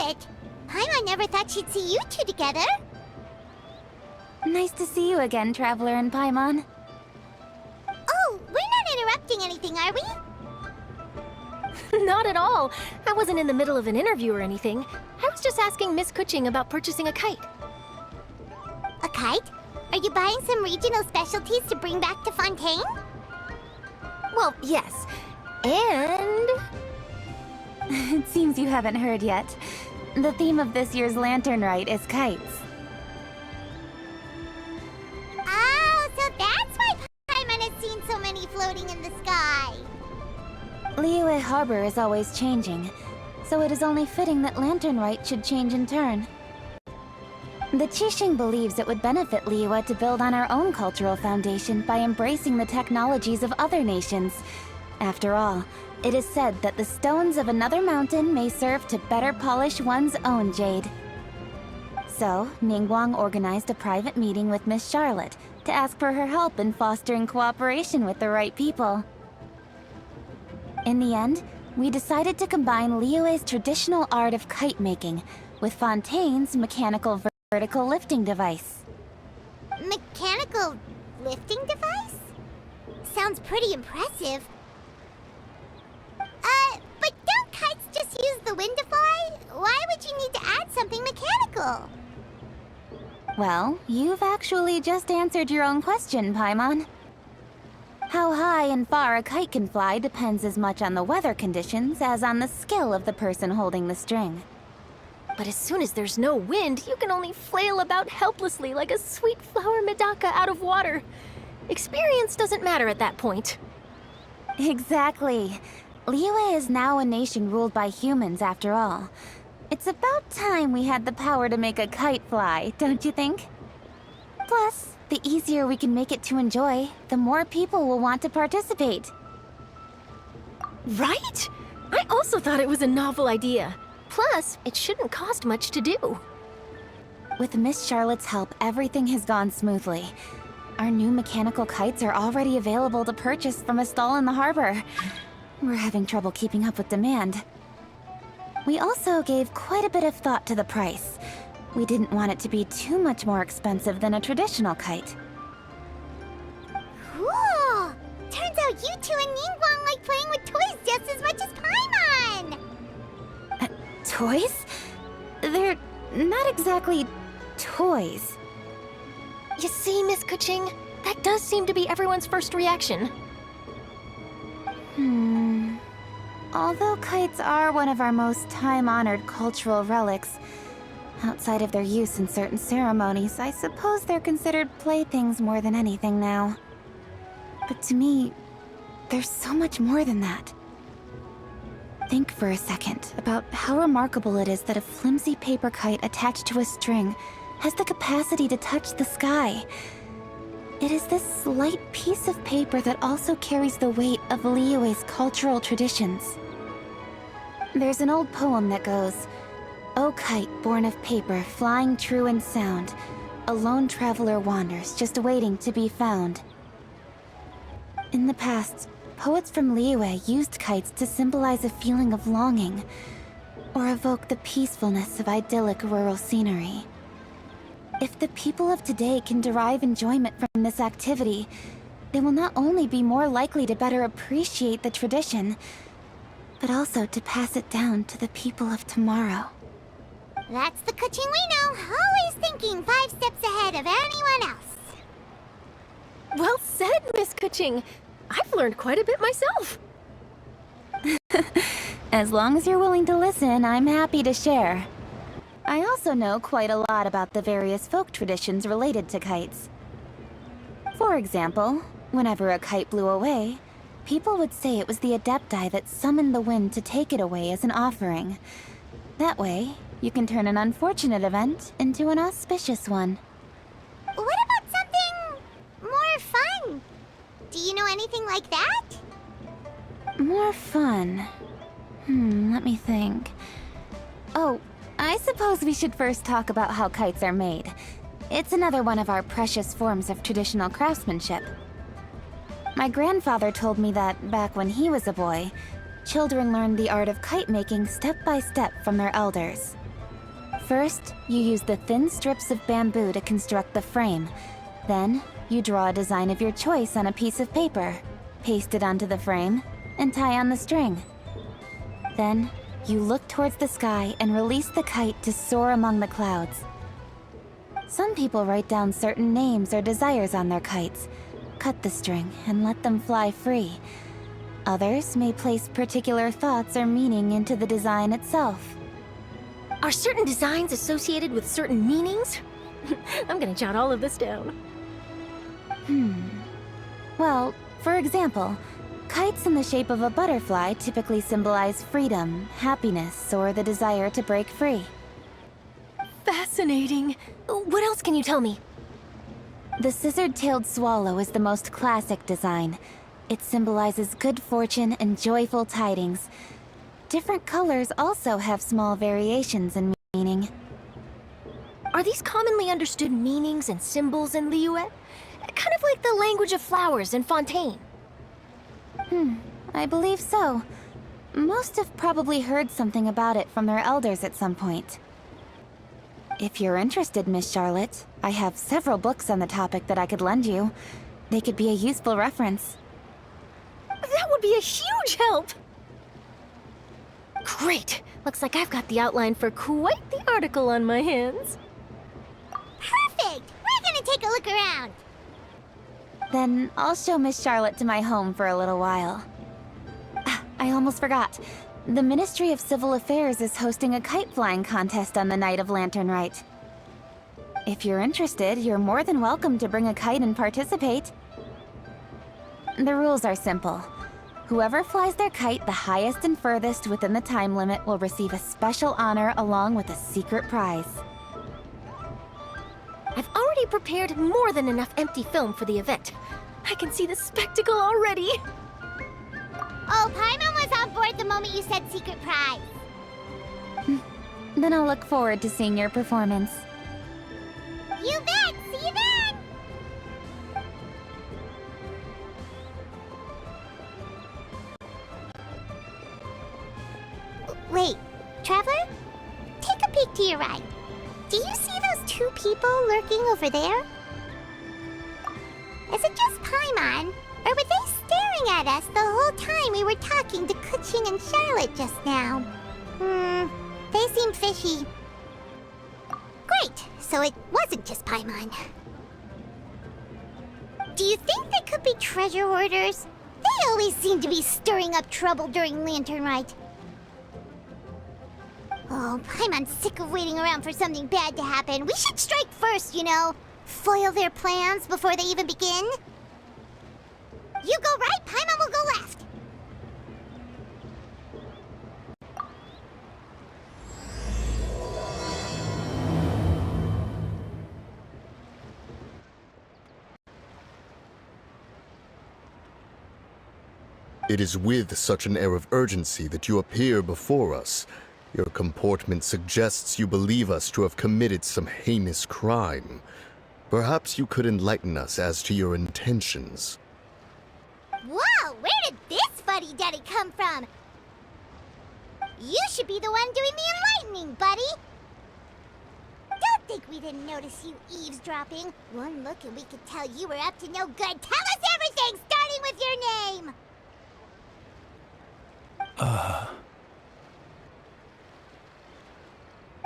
it! Paimon never thought she'd see you two together. Nice to see you again, Traveler and Paimon. Oh, we're not interrupting anything, are we? Not at all. I wasn't in the middle of an interview or anything. I was just asking Miss Kuching about purchasing a kite. A kite? Are you buying some regional specialties to bring back to Fontaine? Well, yes. And... It seems you haven't heard yet. The theme of this year's Lantern Rite is kites. Oh, so that's why Paimon has seen so many floating in the sky. Liyue Harbor is always changing, so it is only fitting that Lantern Rite should change in turn. The Qixing believes it would benefit Liyue to build on our own cultural foundation by embracing the technologies of other nations. After all, it is said that the stones of another mountain may serve to better polish one's own jade. So, Ningguang organized a private meeting with Miss Charlotte to ask for her help in fostering cooperation with the right people. In the end, we decided to combine Liyue's traditional art of kite making with Fontaine's mechanical vertical lifting device. Mechanical lifting device? Sounds pretty impressive. But don't kites just use the wind to fly? Why would you need to add something mechanical? Well, you've actually just answered your own question, Paimon. How high and far a kite can fly depends as much on the weather conditions as on the skill of the person holding the string. But as soon as there's no wind, you can only flail about helplessly like a sweet flower medaka out of water. Experience doesn't matter at that point. Exactly. Liyue is now a nation ruled by humans, after all. It's about time we had the power to make a kite fly, don't you think? Plus, the easier we can make it to enjoy, the more people will want to participate. Right? I also thought it was a novel idea. Plus, it shouldn't cost much to do. With Miss Charlotte's help, everything has gone smoothly. Our new mechanical kites are already available to purchase from a stall in the harbor. We're having trouble keeping up with demand. We also gave quite a bit of thought to the price. We didn't want it to be too much more expensive than a traditional kite. Cool! Turns out you two and Ningguang like playing with toys just as much as Paimon! Toys? They're not exactly toys. You see, Miss Kuching, that does seem to be everyone's first reaction. Although kites are one of our most time-honored cultural relics, outside of their use in certain ceremonies, I suppose they're considered playthings more than anything now. But to me, there's so much more than that. Think for a second about how remarkable it is that a flimsy paper kite attached to a string has the capacity to touch the sky. It is this slight piece of paper that also carries the weight of Liyue's cultural traditions. There's an old poem that goes, "O kite born of paper, flying true in sound, a lone traveler wanders, just waiting to be found." In the past, poets from Liyue used kites to symbolize a feeling of longing, or evoke the peacefulness of idyllic rural scenery. If the people of today can derive enjoyment from this activity, they will not only be more likely to better appreciate the tradition, but also to pass it down to the people of tomorrow. That's the Kuching we know, always thinking 5 steps ahead of anyone else. Well said, Miss Kuching. I've learned quite a bit myself. As long as you're willing to listen, I'm happy to share. I also know quite a lot about the various folk traditions related to kites. For example, whenever a kite blew away, people would say it was the Adepti that summoned the wind to take it away as an offering. That way, you can turn an unfortunate event into an auspicious one. What about something more fun? Do you know anything like that? More fun. Let me think. Oh, I suppose we should first talk about how kites are made. It's another one of our precious forms of traditional craftsmanship. My grandfather told me that, back when he was a boy, children learned the art of kite making step by step from their elders. First, you use the thin strips of bamboo to construct the frame. Then, you draw a design of your choice on a piece of paper, paste it onto the frame, and tie on the string. Then, you look towards the sky and release the kite to soar among the clouds. Some people write down certain names or desires on their kites, cut the string, and let them fly free. Others may place particular thoughts or meaning into the design itself. Are certain designs associated with certain meanings? I'm gonna jot all of this down. Well, for example, kites in the shape of a butterfly typically symbolize freedom, happiness, or the desire to break free. Fascinating. What else can you tell me? The scissor-tailed swallow is the most classic design. It symbolizes good fortune and joyful tidings. Different colors also have small variations in meaning. Are these commonly understood meanings and symbols in Liyue? Kind of like the language of flowers in Fontaine. I believe so. Most have probably heard something about it from their elders at some point. If you're interested, Miss Charlotte, I have several books on the topic that I could lend you. They could be a useful reference. That would be a huge help! Great! Looks like I've got the outline for quite the article on my hands. Perfect! We're gonna take a look around. Then I'll show Miss Charlotte to my home for a little while. I almost forgot. The Ministry of Civil Affairs is hosting a kite flying contest on the night of Lantern Rite. If you're interested, you're more than welcome to bring a kite and participate. The rules are simple. Whoever flies their kite the highest and furthest within the time limit will receive a special honor along with a secret prize. I've already prepared more than enough empty film for the event. I can see the spectacle already. Oh, Paimon was on board the moment you said secret prize. Then I'll look forward to seeing your performance. You bet! See you then! Wait, Traveler? Take a peek to your right. Do you see those two people lurking over there? Is it just Paimon? Or were they staring at us the whole time we were talking to Kuching and Charlotte just now? They seem fishy. Great, so it wasn't just Paimon. Do you think they could be treasure hoarders? They always seem to be stirring up trouble during Lantern Rite. Oh, Paimon's sick of waiting around for something bad to happen. We should strike first, you know. Foil their plans before they even begin. You go right, Paimon will go left. It is with such an air of urgency that you appear before us. Your comportment suggests you believe us to have committed some heinous crime. Perhaps you could enlighten us as to your intentions. Whoa, where did this fuddy-duddy come from? You should be the one doing the enlightening, buddy. Don't think we didn't notice you eavesdropping. One look and we could tell you were up to no good. Tell us everything, starting with your name.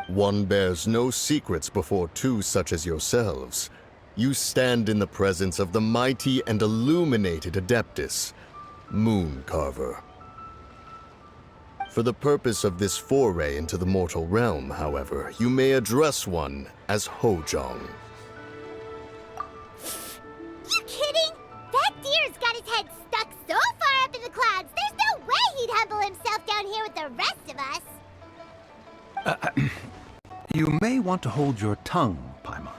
One bears no secrets before two such as yourselves. You stand in the presence of the mighty and illuminated Adeptus, Moon Carver. For the purpose of this foray into the mortal realm, however, you may address one as Hojong. You kidding? That deer's got his head stuck so far up in the clouds, there's no way he'd humble himself down here with the rest of us. You may want to hold your tongue, Paimon.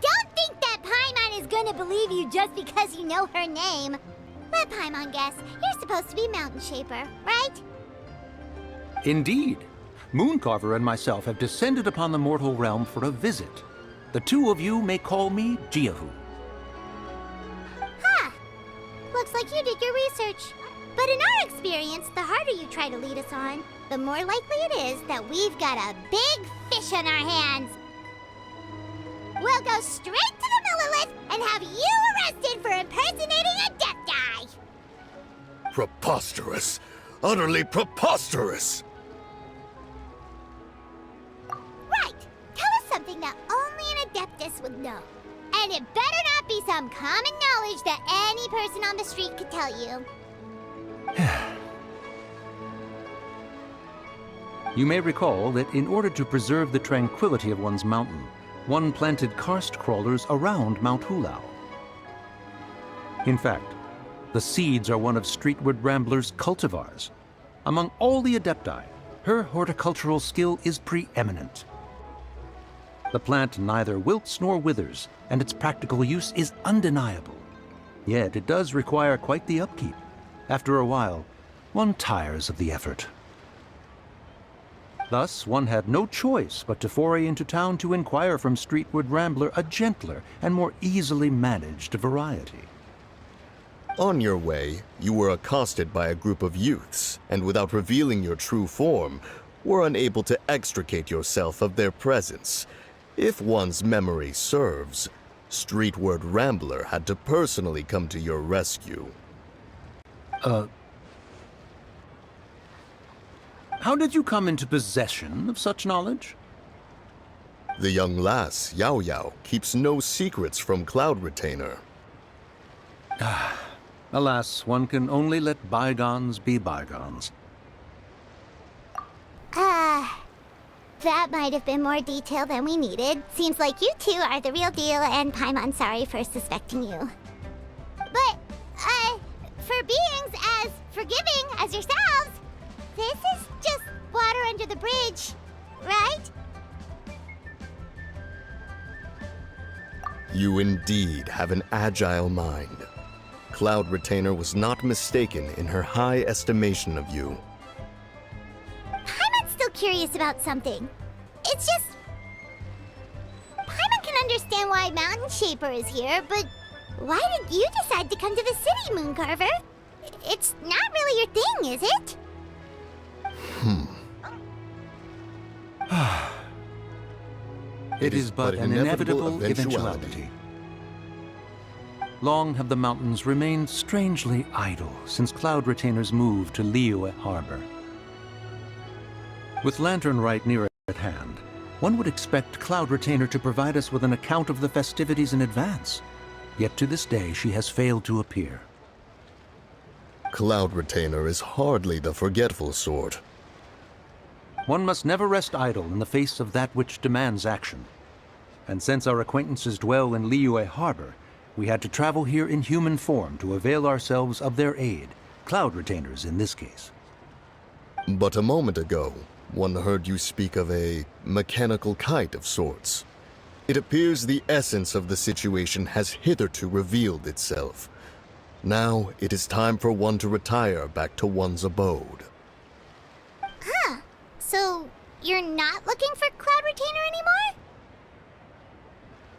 Don't think that Paimon is gonna believe you just because you know her name. Let Paimon guess. You're supposed to be Mountain Shaper, right? Indeed. Mooncarver and myself have descended upon the mortal realm for a visit. The two of you may call me Jiahu. Huh. Looks like you did your research. But in our experience, the harder you try to lead us on, the more likely it is that we've got a big fish on our hands. We'll go straight to the Millelith and have you arrested for impersonating a death guy. Preposterous! Utterly preposterous! Right. Tell us something that only an Adeptus would know. And it better not be some common knowledge that any person on the street could tell you. You may recall that in order to preserve the tranquility of one's mountain, one planted karst crawlers around Mount Hulao. In fact, the seeds are one of Streetward Rambler's cultivars. Among all the Adepti, her horticultural skill is preeminent. The plant neither wilts nor withers, and its practical use is undeniable. Yet it does require quite the upkeep. After a while, one tires of the effort. Thus, one had no choice but to foray into town to inquire from Streetward Rambler a gentler and more easily managed variety. On your way, you were accosted by a group of youths, and without revealing your true form, were unable to extricate yourself of their presence. If one's memory serves, Streetward Rambler had to personally come to your rescue. How did you come into possession of such knowledge? The young lass, Yao Yao, keeps no secrets from Cloud Retainer. Alas, one can only let bygones be bygones. That might have been more detail than we needed. Seems like you two are the real deal, and Paimon's sorry for suspecting you. But, for beings as forgiving as yourselves, this is just water under the bridge, right? You indeed have an agile mind. Cloud Retainer was not mistaken in her high estimation of you. Paimon's still curious about something. It's just... Paimon can understand why Mountain Shaper is here, but why did you decide to come to the city, Mooncarver? It's not really your thing, is it? It is but an inevitable eventuality. Long have the mountains remained strangely idle since Cloud Retainer's move to Liyue Harbor. With Lantern Rite near at hand, one would expect Cloud Retainer to provide us with an account of the festivities in advance. Yet to this day she has failed to appear. Cloud Retainer is hardly the forgetful sort. One must never rest idle in the face of that which demands action. And since our acquaintances dwell in Liyue Harbor, we had to travel here in human form to avail ourselves of their aid, Cloud Retainers in this case. But a moment ago, one heard you speak of a mechanical kite of sorts. It appears the essence of the situation has hitherto revealed itself. Now it is time for one to retire back to one's abode. So, you're not looking for Cloud Retainer anymore?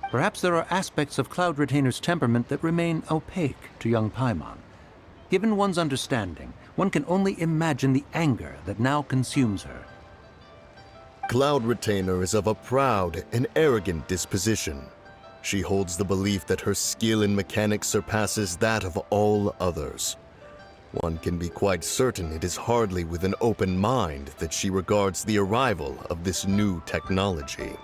Perhaps there are aspects of Cloud Retainer's temperament that remain opaque to young Paimon. Given one's understanding, one can only imagine the anger that now consumes her. Cloud Retainer is of a proud and arrogant disposition. She holds the belief that her skill in mechanics surpasses that of all others. One can be quite certain it is hardly with an open mind that she regards the arrival of this new technology.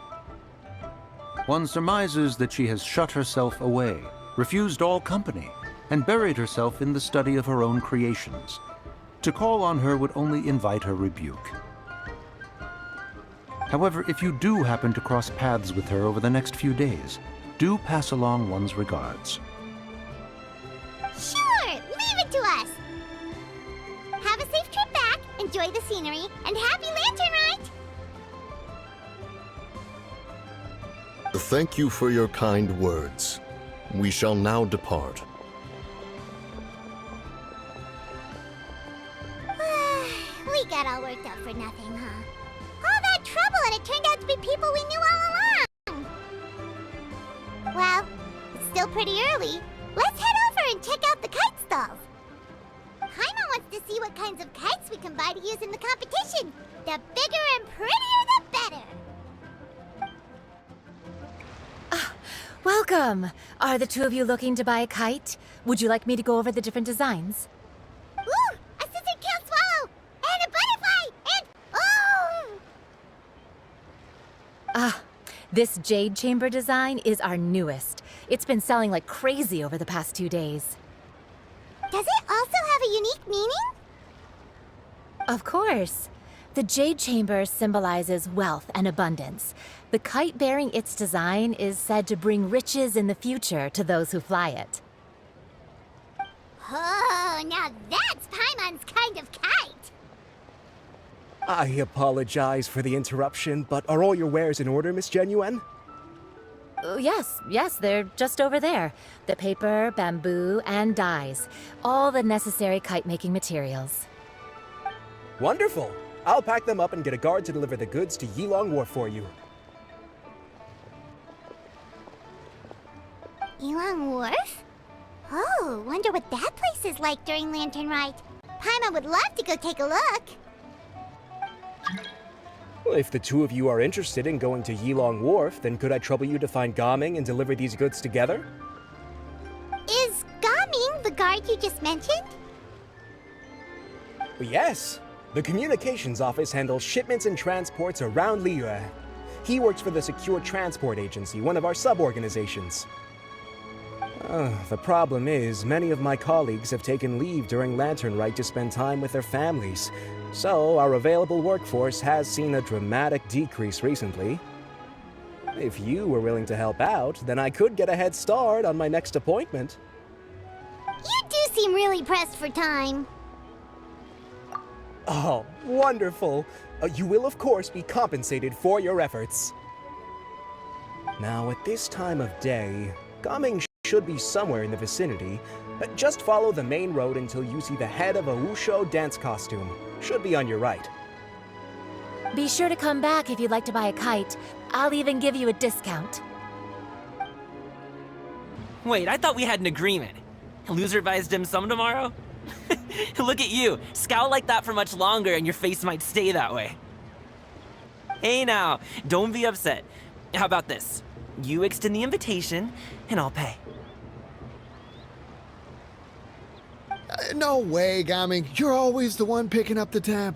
One surmises that she has shut herself away, refused all company, and buried herself in the study of her own creations. To call on her would only invite her rebuke. However, if you do happen to cross paths with her over the next few days, do pass along one's regards. Sure, leave it to us. Have a safe trip back, enjoy the scenery, and happy Lantern Rite! Thank you for your kind words. We shall now depart. We got all worked up for nothing, huh? All that trouble, and it turned out to be people we knew all along! Well, it's still pretty early. Let's head over and check out the kite stalls. Paimon wants to to come by to use in the competition. The bigger and prettier, the better. Welcome! Are the two of you looking to buy a kite? Would you like me to go over the different designs? Ooh, a scissor kill swallow! And a butterfly! And oh! This jade chamber design is our newest. It's been selling like crazy over the past 2 days. Does it also have a unique meaning? Of course. The jade chamber symbolizes wealth and abundance. The kite bearing its design is said to bring riches in the future to those who fly it. Oh, now that's Paimon's kind of kite! I apologize for the interruption, but are all your wares in order, Miss Genuine? Yes, they're just over there. The paper, bamboo, and dyes. All the necessary kite-making materials. Wonderful! I'll pack them up and get a guard to deliver the goods to Yilong Wharf for you. Yilong Wharf? Oh, wonder what that place is like during Lantern Rite. Paimon would love to go take a look. Well, if the two of you are interested in going to Yilong Wharf, then could I trouble you to find Gaming and deliver these goods together? Is Gaming the guard you just mentioned? Well, yes. The communications office handles shipments and transports around Liyue. He works for the Secure Transport Agency, one of our sub-organizations. The problem is, many of my colleagues have taken leave during Lantern Rite to spend time with their families. So, our available workforce has seen a dramatic decrease recently. If you were willing to help out, then I could get a head start on my next appointment. You do seem really pressed for time. Oh, wonderful! You will, of course, be compensated for your efforts. Now, at this time of day, Gaming should be somewhere in the vicinity. Just follow the main road until you see the head of a Wushu dance costume. Should be on your right. Be sure to come back if you'd like to buy a kite. I'll even give you a discount. Wait, I thought we had an agreement. Loser buys dim sum tomorrow? Look at you. Scowl like that for much longer and your face might stay that way. Hey now, don't be upset. How about this? You extend the invitation, and I'll pay. No way, Gaming. You're always the one picking up the tab.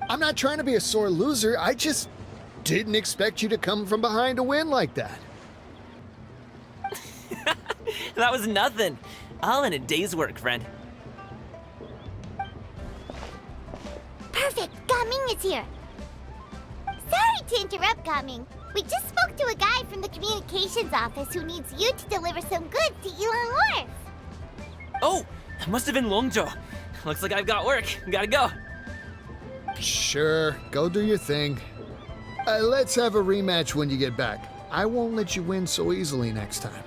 I'm not trying to be a sore loser. I just didn't expect you to come from behind to win like that. That was nothing. All in a day's work, friend. Perfect, Gaming is here. Sorry to interrupt, Gaming. We just spoke to a guy from the communications office who needs you to deliver some goods to Yilong Wharf. Oh, that must have been Longzhou. Looks like I've got work. Gotta go. Sure, go do your thing. Let's have a rematch when you get back. I won't let you win so easily next time.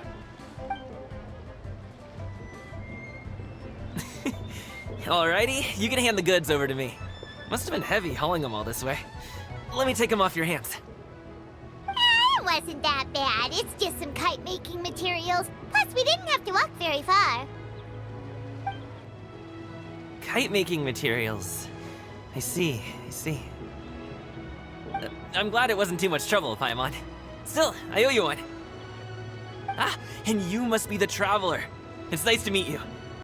Alrighty, you can hand the goods over to me. Must have been heavy hauling them all this way. Let me take them off your hands. It wasn't that bad. It's just some kite-making materials. Plus, we didn't have to walk very far. Kite-making materials. I see. I'm glad it wasn't too much trouble, Paimon. Still, I owe you one. Ah, and you must be the traveler. It's nice to meet you.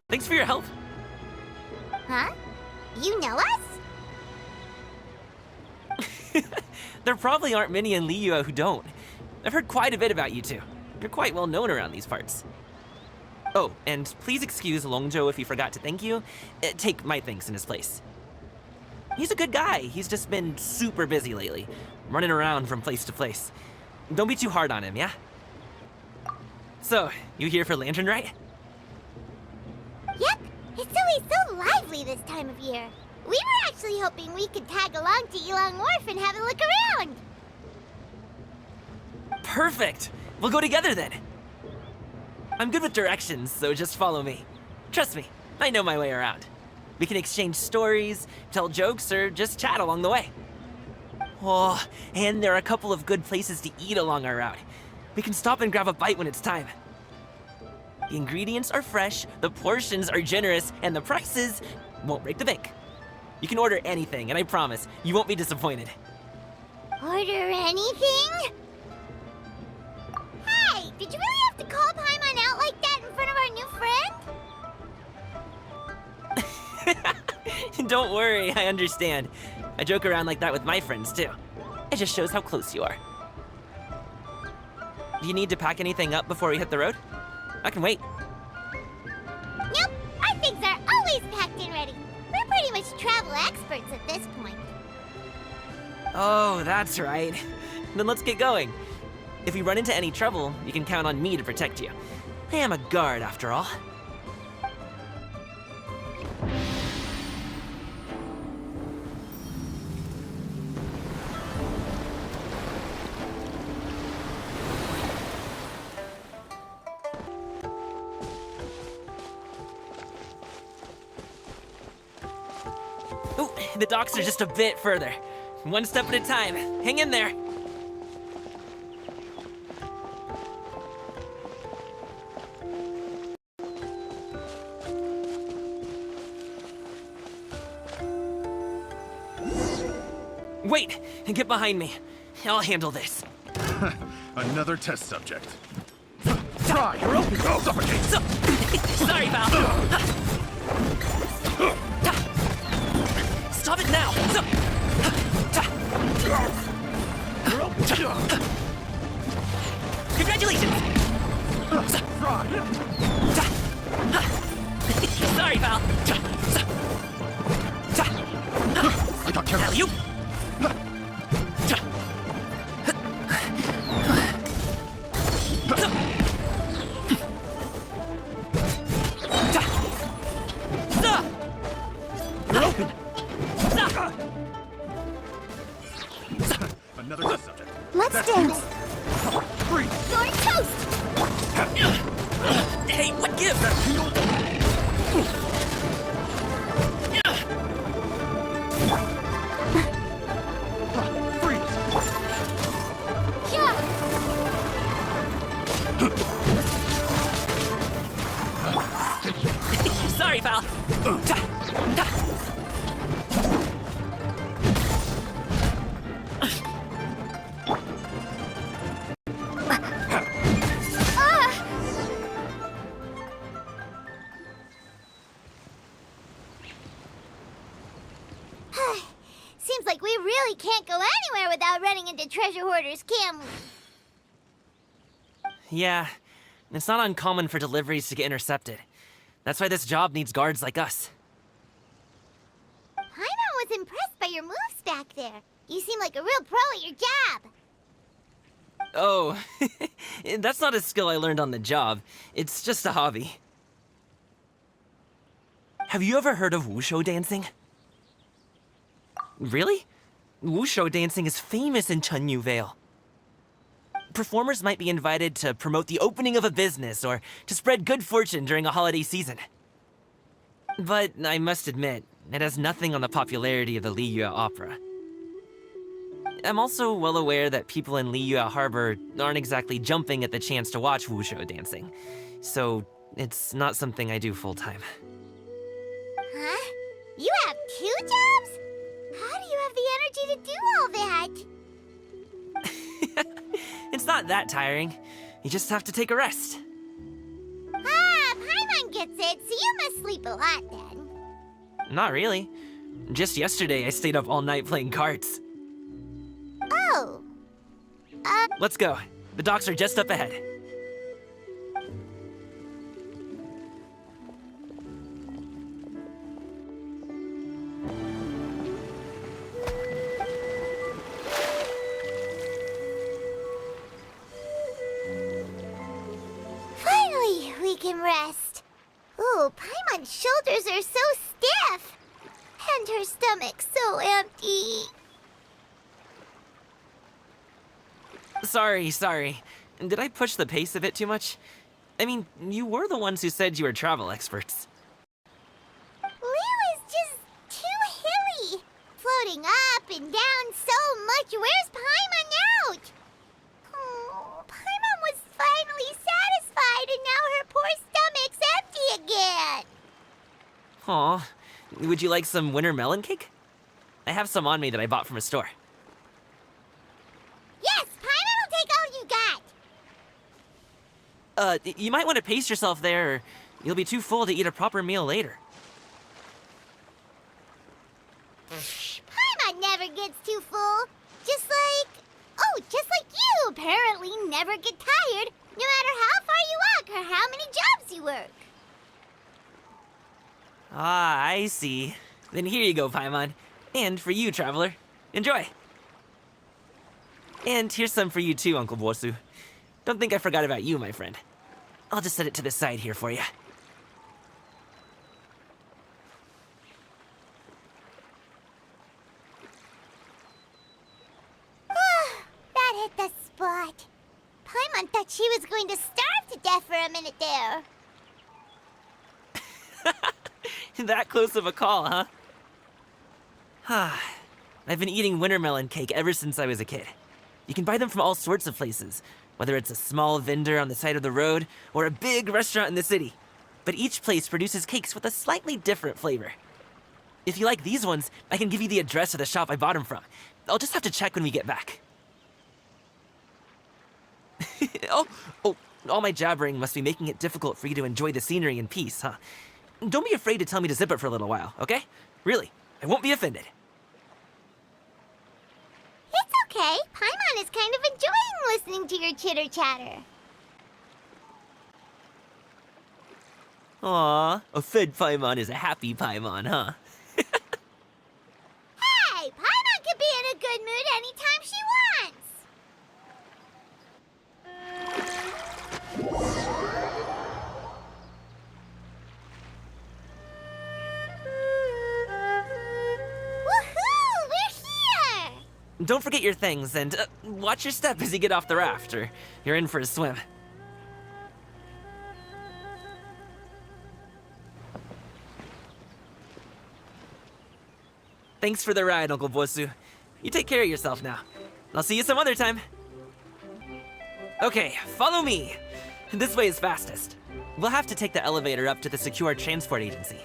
Thanks for your help. Huh? You know us? There probably aren't many in Liyue who don't. I've heard quite a bit about you two. You're quite well known around these parts. Oh, and please excuse Longzhou if he forgot to thank you. Take my thanks in his place. He's a good guy. He's just been super busy lately, running around from place to place. Don't be too hard on him, yeah? So, you here for Lantern Rite? Yep. It's always so lively this time of year. We were actually hoping we could tag along to Yilong Wharf and have a look around. Perfect! We'll go together then. I'm good with directions, so just follow me. Trust me, I know my way around. We can exchange stories, tell jokes, or just chat along the way. Oh, and there are a couple of good places to eat along our route. We can stop and grab a bite when it's time. The ingredients are fresh, the portions are generous, and the prices won't break the bank. You can order anything, and I promise, you won't be disappointed. Order anything? Hey, did you really have to call Paimon out like that in front of our new friend? Don't worry, I understand. I joke around like that with my friends, too. It just shows how close you are. Do you need to pack anything up before we hit the road? I can wait. Nope, our things are always packed and ready. We're pretty much travel experts at this point. Oh, that's right. Then let's get going. If we run into any trouble, you can count on me to protect you. I am a guard, after all. Ooh, the docks are just a bit further. One step at a time. Hang in there. Wait! Get behind me. I'll handle this. Another test subject. Try! You're open! Suffocate! Sorry, Val. Stop it now! Congratulations! Sorry, Val. I got careful. You. You're open! Another test subject. Let's dance. Freeze! You're toast! Hey, what gives? Freeze! Yeah. Sorry, pal. Seems like we really can't go anywhere without running into treasure hoarders, can we? Yeah, it's not uncommon for deliveries to get intercepted. That's why this job needs guards like us. Paimon was impressed by your moves back there. You seem like a real pro at your job. Oh, that's not a skill I learned on the job. It's just a hobby. Have you ever heard of wushu dancing? Really? Wushu dancing is famous in Chunyu Vale. Performers might be invited to promote the opening of a business or to spread good fortune during a holiday season. But I must admit, it has nothing on the popularity of the Liyue opera. I'm also well aware that people in Liyue Harbor aren't exactly jumping at the chance to watch wushu dancing, so it's not something I do full-time. Huh? You have 2 jobs? How do you have the energy to do all that? It's not that tiring. You just have to take a rest. Paimon gets it, so you must sleep a lot then. Not really. Just yesterday, I stayed up all night playing cards. Oh. Let's go. The docks are just up ahead. Finally, we can rest. Ooh, Paimon's shoulders are so stiff. And her stomach's so empty. Sorry. Did I push the pace a bit too much? I mean, you were the ones who said you were travel experts. Liu is just too hilly. Floating up and down so much. Where's Paimon out? Oh, Paimon was finally satisfied and now her poor stomach's empty again. Aw, would you like some winter melon cake? I have some on me that I bought from a store. Yes, Paimon will take all you got. You might want to pace yourself there, or you'll be too full to eat a proper meal later. Paimon never gets too full. Just like you apparently never get tired, no matter how far you walk or how many jobs you work. Ah, I see. Then here you go, Paimon. And for you, traveler. Enjoy. And here's some for you too, Uncle Bosu. Don't think I forgot about you, my friend. I'll just set it to the side here for you. That hit the spot. Paimon thought she was going to starve to death for a minute there. That close of a call, huh? I've been eating wintermelon cake ever since I was a kid. You can buy them from all sorts of places, whether it's a small vendor on the side of the road or a big restaurant in the city. But each place produces cakes with a slightly different flavor. If you like these ones, I can give you the address of the shop I bought them from. I'll just have to check when we get back. Oh, all my jabbering must be making it difficult for you to enjoy the scenery in peace, huh? Don't be afraid to tell me to zip it for a little while, okay? Really, I won't be offended. It's okay. Paimon is kind of enjoying listening to your chitter-chatter. Aw, a fed Paimon is a happy Paimon, huh? Hey, Paimon can be in a good mood anytime she wants. Woohoo! We're here! Don't forget your things, and watch your step as you get off the raft, or you're in for a swim. Thanks for the ride, Uncle Bosu. You take care of yourself now. I'll see you some other time. Okay, follow me. This way is fastest. We'll have to take the elevator up to the secure transport agency.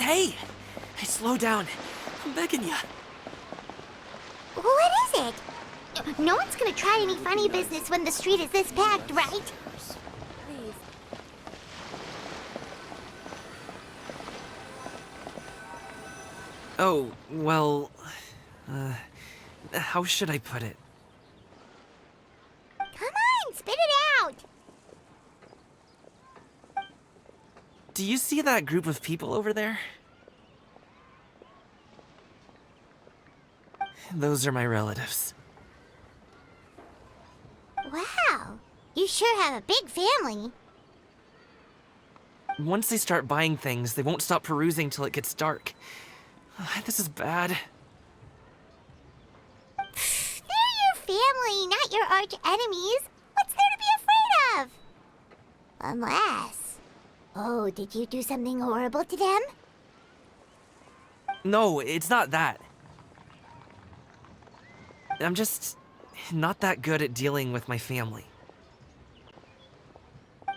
Hey! Hey, slow down. I'm begging you. What is it? No one's gonna try any funny business when the street is this packed, right? Oh, well... how should I put it? Come on, spit it out! Do you see that group of people over there? Those are my relatives. Wow, you sure have a big family. Once they start buying things, they won't stop perusing till it gets dark. This is bad. They're your family, not your arch enemies. What's there to be afraid of? Unless... Oh, did you do something horrible to them? No, it's not that. I'm just not that good at dealing with my family.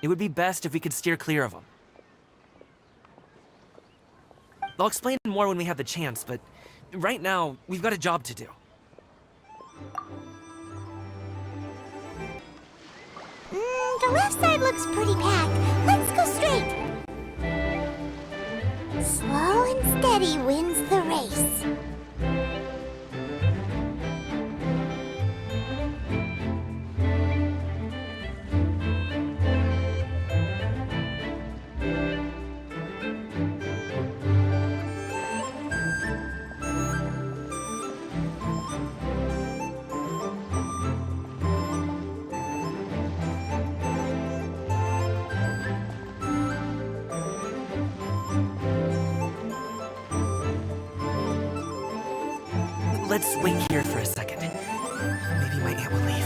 It would be best if we could steer clear of them. I'll explain more when we have the chance, but right now, we've got a job to do. The left side looks pretty packed. Let's go straight. Slow and steady wins the race. Let's wait here for a second. Maybe my aunt will leave.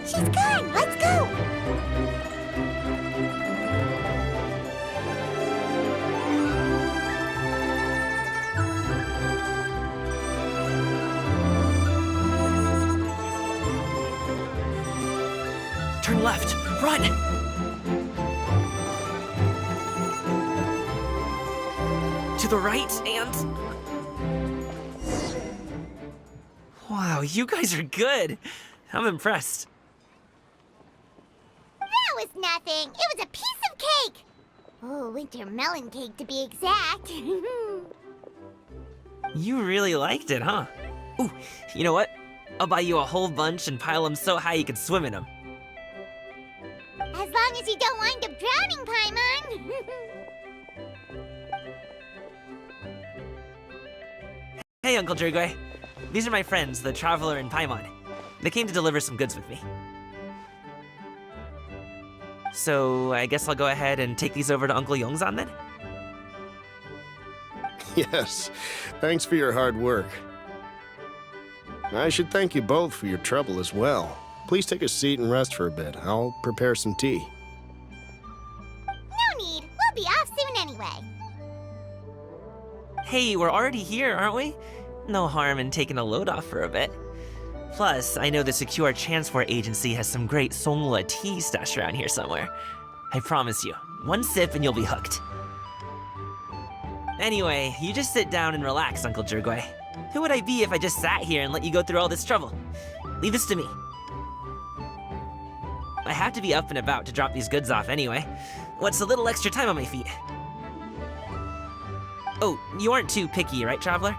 She's gone. Let's go. Turn left! Run! To the right and... Wow, you guys are good! I'm impressed. That was nothing. It was a piece of cake. Oh, winter melon cake to be exact. You really liked it, huh? Ooh, you know what? I'll buy you a whole bunch and pile them so high you could swim in them. As long as you don't wind up drowning, Paimon. Hey, Uncle Jirgwe. These are my friends, the Traveler and Paimon. They came to deliver some goods with me. So, I guess I'll go ahead and take these over to Uncle Yongzan then? Yes, thanks for your hard work. I should thank you both for your trouble as well. Please take a seat and rest for a bit. I'll prepare some tea. No need. We'll be off soon anyway. Hey, we're already here, aren't we? No harm in taking a load off for a bit. Plus, I know the Secure Transport Agency has some great Songhua tea stashed around here somewhere. I promise you, one sip and you'll be hooked. Anyway, you just sit down and relax, Uncle Jirgwe. Who would I be if I just sat here and let you go through all this trouble? Leave this to me. I have to be up and about to drop these goods off anyway. What's a little extra time on my feet? Oh, you aren't too picky, right, Traveler?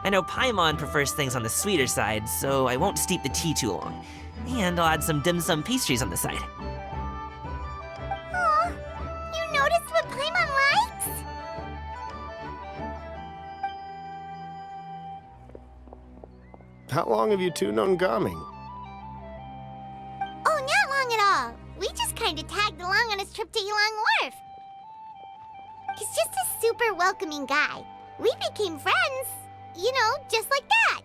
I know Paimon prefers things on the sweeter side, so I won't steep the tea too long. And I'll add some dim sum pastries on the side. Aw, you noticed what Paimon likes? How long have you two known Gaming? Oh, not long at all. We just kind of tagged along on his trip to Yulong Wharf. He's just a super welcoming guy. We became friends, you know, just like that.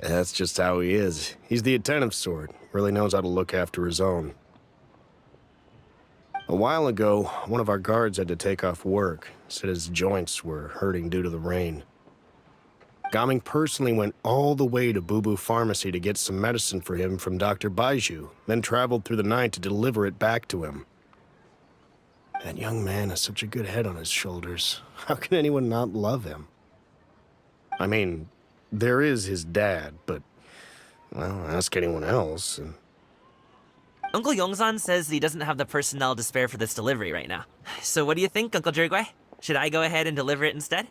That's just how he is. He's the attentive sort. Really knows how to look after his own. A while ago, one of our guards had to take off work. Said his joints were hurting due to the rain. Gaming personally went all the way to Boo Boo Pharmacy to get some medicine for him from Dr. Baiju, then traveled through the night to deliver it back to him. That young man has such a good head on his shoulders. How can anyone not love him? I mean, there is his dad, but, well, ask anyone else. And... Uncle Yongzan says he doesn't have the personnel to spare for this delivery right now. So what do you think, Uncle Jirgwe? Should I go ahead and deliver it instead?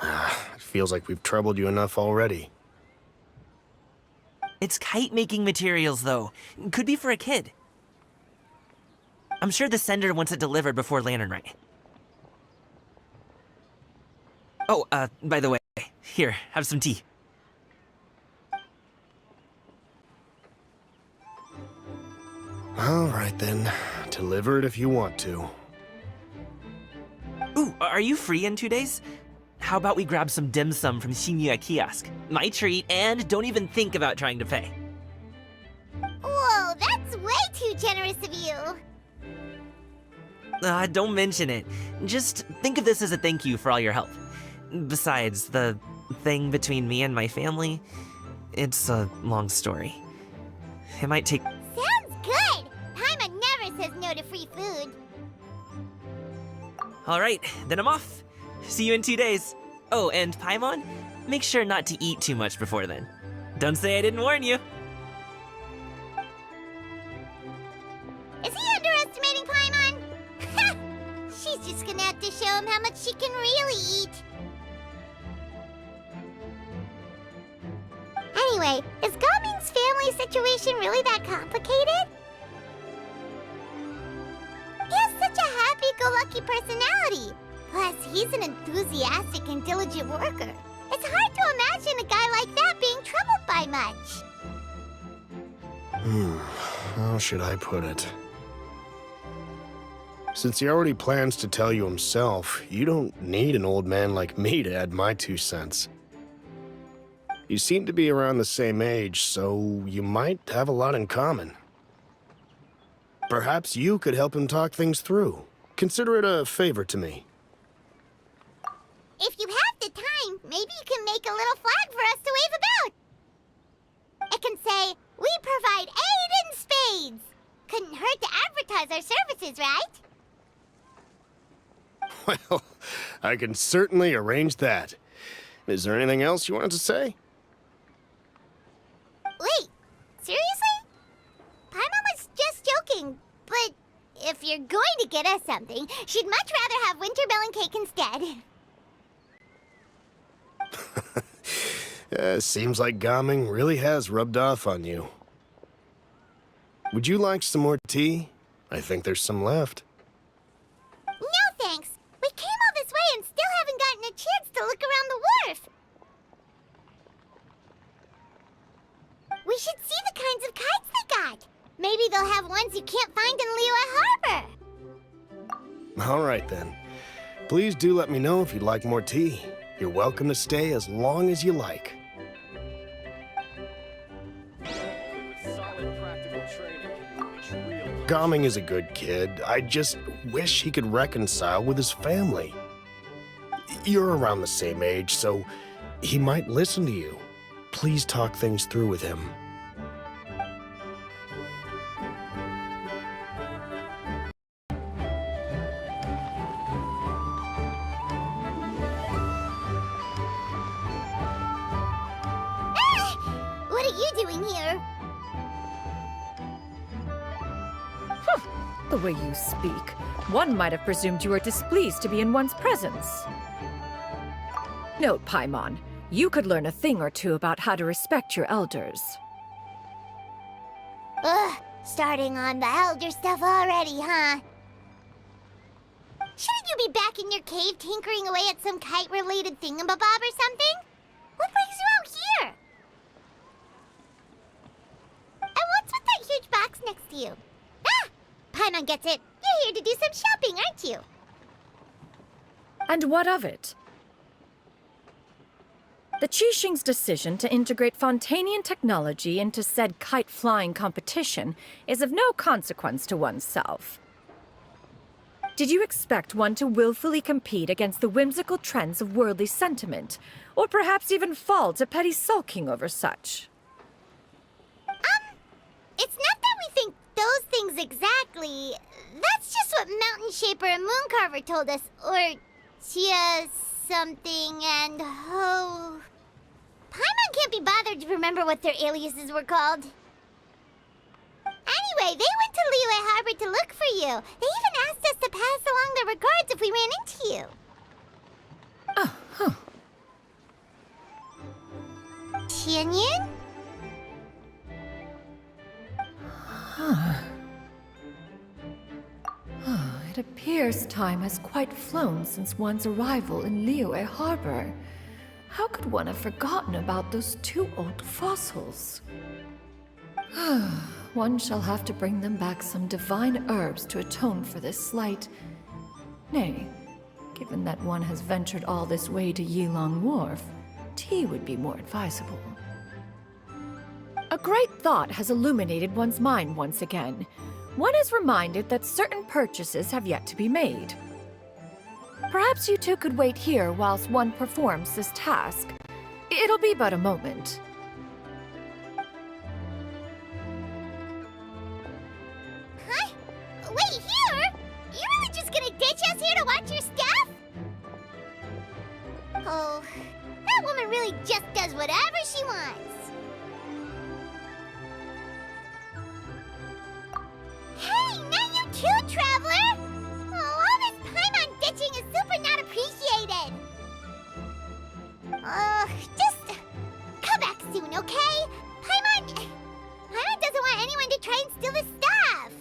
It feels like we've troubled you enough already. It's kite-making materials, though. Could be for a kid. I'm sure the sender wants it delivered before Lantern Rite. Oh, by the way, here, have some tea. All right, then. Deliver it if you want to. Ooh, are you free in 2 days? How about we grab some dim sum from Shinya Kiosk? My treat, and don't even think about trying to pay. Whoa, that's way too generous of you. Don't mention it. Just think of this as a thank you for all your help. Besides, the thing between me and my family, it's a long story. It might take... Sounds good! Paimon never says no to free food. Alright, then I'm off. See you in 2 days. Oh, and Paimon, make sure not to eat too much before then. Don't say I didn't warn you. Is he underestimating Paimon? She's just gonna have to show him how much she can really eat. Anyway, is Gaming's family situation really that complicated? He has such a happy-go-lucky personality. Plus, he's an enthusiastic and diligent worker. It's hard to imagine a guy like that being troubled by much. How should I put it? Since he already plans to tell you himself, you don't need an old man like me to add my 2 cents. You seem to be around the same age, so you might have a lot in common. Perhaps you could help him talk things through. Consider it a favor to me. If you have the time, maybe you can make a little flag for us to wave about. It can say, "We provide aid in spades." Couldn't hurt to advertise our services, right? Well, I can certainly arrange that. Is there anything else you wanted to say? Wait, seriously? Paimon was just joking, but if you're going to get us something, she'd much rather have winter melon cake instead. Seems like Gaming really has rubbed off on you. Would you like some more tea? I think there's some left. No thanks. We came all this way and still haven't gotten a chance to look around the wharf. We should see the kinds of kites they got. Maybe they'll have ones you can't find in Liyue Harbor. All right, then. Please do let me know if you'd like more tea. You're welcome to stay as long as you like. Gaming is a good kid. I just wish he could reconcile with his family. You're around the same age, so he might listen to you. Please talk things through with him. What are you doing here? The way you speak, one might have presumed you were displeased to be in one's presence. Note, Paimon, you could learn a thing or two about how to respect your elders. Ugh, starting on the elder stuff already, huh? Shouldn't you be back in your cave tinkering away at some kite-related thingamabob or something? What brings you out here? And what's with that huge box next to you? Ah! Paimon gets it. You're here to do some shopping, aren't you? And what of it? The Qixing's decision to integrate Fontanian technology into said kite-flying competition is of no consequence to oneself. Did you expect one to willfully compete against the whimsical trends of worldly sentiment, or perhaps even fall to petty sulking over such? It's not that we think those things exactly. That's just what Mountain Shaper and Mooncarver told us. Or Chia something and Ho. Paimon can't be bothered to remember what their aliases were called. Anyway, they went to Liyue Harbor to look for you. They even asked us to pass along their regards if we ran into you. Oh, huh. Tianyin? It appears time has quite flown since one's arrival in Liyue Harbor. How could one have forgotten about those 2 old fossils? One shall have to bring them back some divine herbs to atone for this slight. Nay, given that one has ventured all this way to Yilong Wharf, tea would be more advisable. A great thought has illuminated one's mind once again. one is reminded that certain purchases have yet to be made. Perhaps you two could wait here whilst one performs this task. It'll be but a moment. Huh? Wait, here? You really just gonna ditch us here to watch your stuff? Oh, that woman really just does whatever she wants. Hey, not you too, Traveler! Oh, all this Paimon ditching is super not appreciated. Just come back soon, okay? Paimon doesn't want anyone to try and steal his stuff.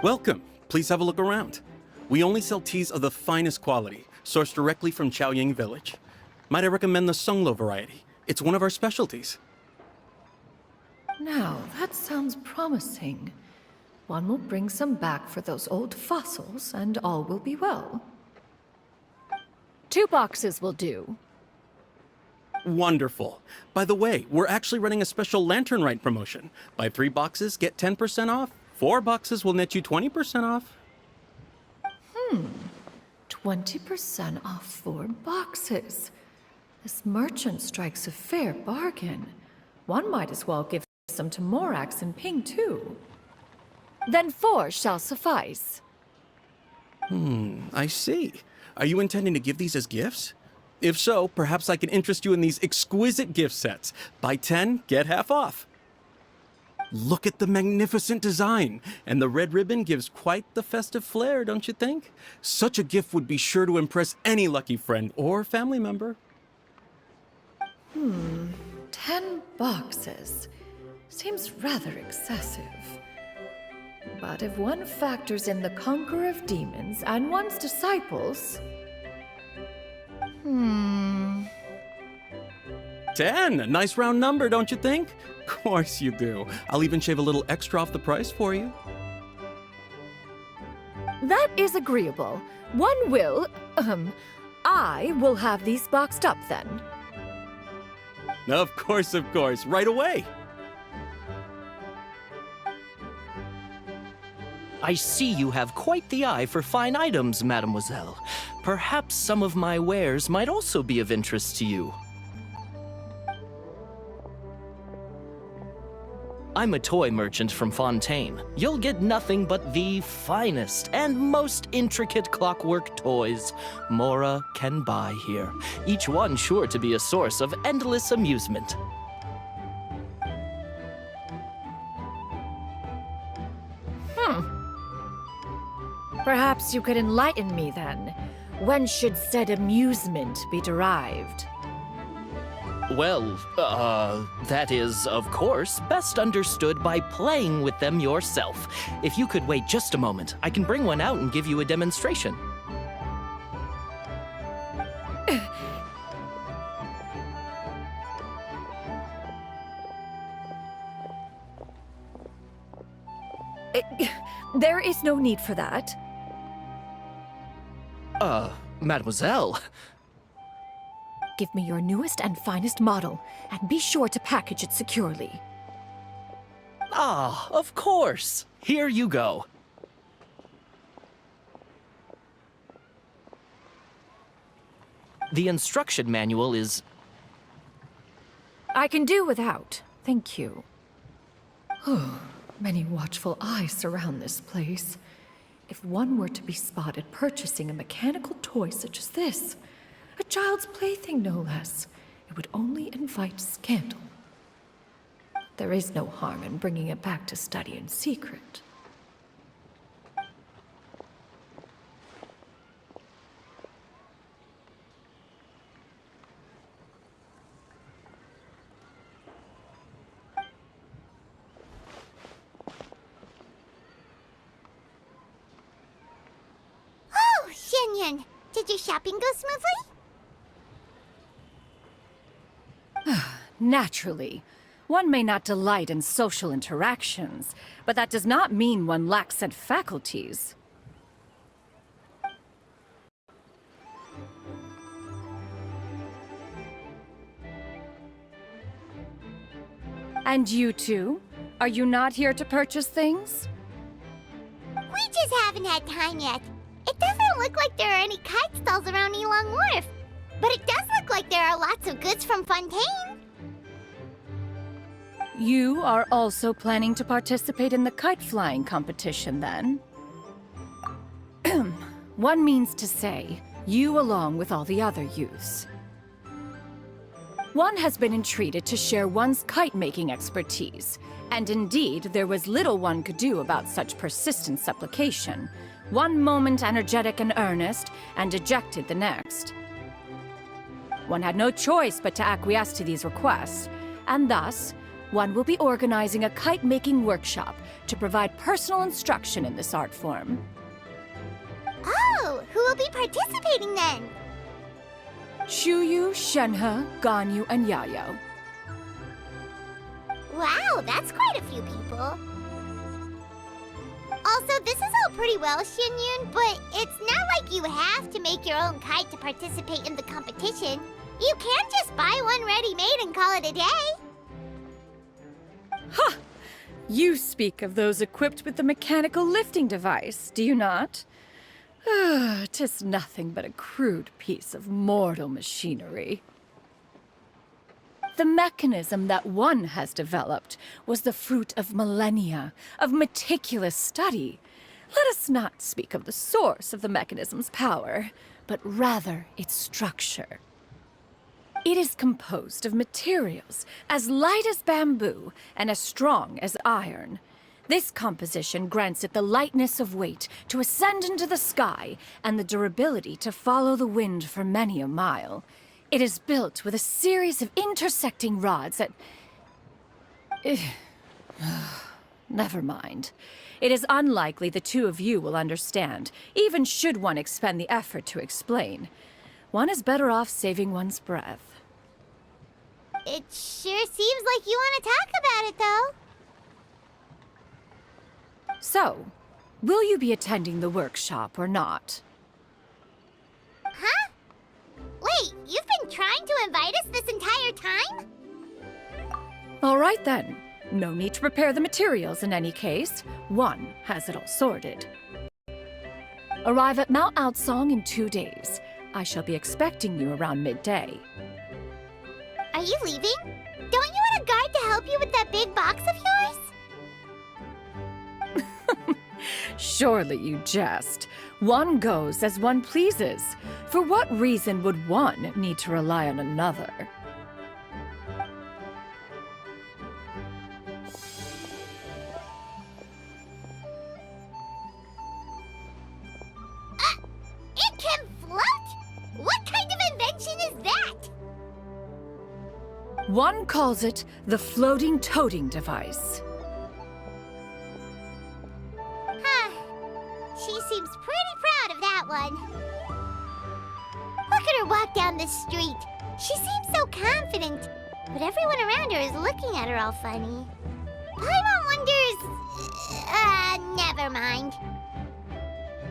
Welcome. Please have a look around. We only sell teas of the finest quality, sourced directly from Chaoying Village. Might I recommend the Sunglo variety? It's one of our specialties. Now, that sounds promising. One will bring some back for those old fossils, and all will be well. 2 boxes will do. Wonderful. By the way, we're actually running a special Lantern Rite promotion. Buy 3 boxes, get 10% off. 4 boxes will net you 20% off. 20% off 4 boxes. This merchant strikes a fair bargain. One might as well give some to Morax and Ping, too. Then 4 shall suffice. I see. Are you intending to give these as gifts? If so, perhaps I can interest you in these exquisite gift sets. Buy 10, get half off. Look at the magnificent design, and the red ribbon gives quite the festive flair, don't you think? Such a gift would be sure to impress any lucky friend or family member. 10 boxes. Seems rather excessive. But if one factors in the Conqueror of Demons and one's disciples... 10, a nice round number, don't you think? Of course you do. I'll even shave a little extra off the price for you. That is agreeable. One will, I will have these boxed up then. Of course, right away. I see you have quite the eye for fine items, mademoiselle. Perhaps some of my wares might also be of interest to you. I'm a toy merchant from Fontaine. You'll get nothing but the finest and most intricate clockwork toys Mora can buy here, each one sure to be a source of endless amusement. Perhaps you could enlighten me then. When should said amusement be derived? Well, that is, of course, best understood by playing with them yourself. If you could wait just a moment, I can bring one out and give you a demonstration. There is no need for that. Mademoiselle. Give me your newest and finest model, and be sure to package it securely. Ah, of course. Here you go. The instruction manual is... I can do without, thank you. Many watchful eyes surround this place. If one were to be spotted purchasing a mechanical toy such as this, a child's plaything no less, it would only invite scandal. There is no harm in bringing it back to study in secret. Oh, Shenyan, did your shopping go smoothly? Naturally. One may not delight in social interactions, but that does not mean one lacks said faculties. And you two? Are you not here to purchase things? We just haven't had time yet. It doesn't look like there are any kite stalls around Elong Wharf, but it does look like there are lots of goods from Fontaine. You are also planning to participate in the kite flying competition, then? One means to say, you along with all the other youths. One has been entreated to share one's kite-making expertise, and indeed, there was little one could do about such persistent supplication. One moment energetic and earnest, and dejected the next. One had no choice but to acquiesce to these requests, and thus, one will be organizing a kite-making workshop to provide personal instruction in this art form. Oh, who will be participating then? Chuyu, Shenhe, Ganyu, and Yayo. Wow, that's quite a few people. Also, this is all pretty well, Xianyun, but it's not like you have to make your own kite to participate in the competition. You can't just buy one ready-made and call it a day. Ha! You speak of those equipped with the mechanical lifting device, do you not? Ah, 'tis nothing but a crude piece of mortal machinery. The mechanism that one has developed was the fruit of millennia of meticulous study. Let us not speak of the source of the mechanism's power, but rather its structure. It is composed of materials as light as bamboo and as strong as iron. This composition grants it the lightness of weight to ascend into the sky and the durability to follow the wind for many a mile. It is built with a series of intersecting rods that... Never mind. It is unlikely the two of you will understand, even should one expend the effort to explain. One is better off saving one's breath. It sure seems like you want to talk about it, though. So, will you be attending the workshop or not? Huh? Wait, you've been trying to invite us this entire time? All right then. No need to prepare the materials in any case. One has it all sorted. Arrive at Mount Outsong in 2 days. I shall be expecting you around midday. Are you leaving? Don't you want a guard to help you with that big box of yours? Surely you jest. One goes as one pleases. For what reason would one need to rely on another? It can float? What kind of invention is that? One calls it the floating toting device. She seems pretty proud of that one. Look at her walk down the street. She seems so confident, but everyone around her is looking at her all funny. Paimon wonders... never mind.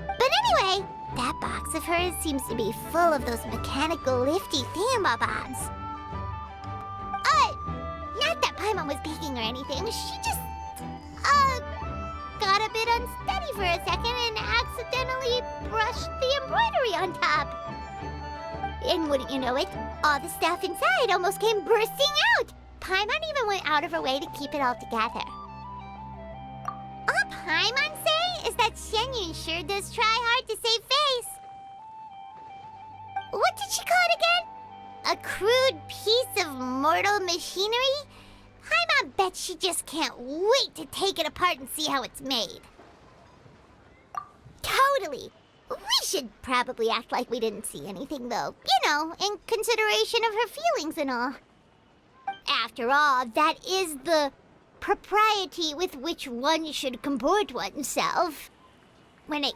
But anyway, that box of hers seems to be full of those mechanical lifty thingamabobs. Not that Paimon was peeking or anything. She just... got a bit unsteady for a second and accidentally brushed the embroidery on top. And wouldn't you know it, all the stuff inside almost came bursting out. Paimon even went out of her way to keep it all together. All Paimon say is that Xianyun sure does try hard to save face. What did she call it again? A crude piece of mortal machinery? Paimon bet she just can't wait to take it apart and see how it's made. Totally. We should probably act like we didn't see anything, though. You know, in consideration of her feelings and all. After all, that is the propriety with which one should comport oneself. When it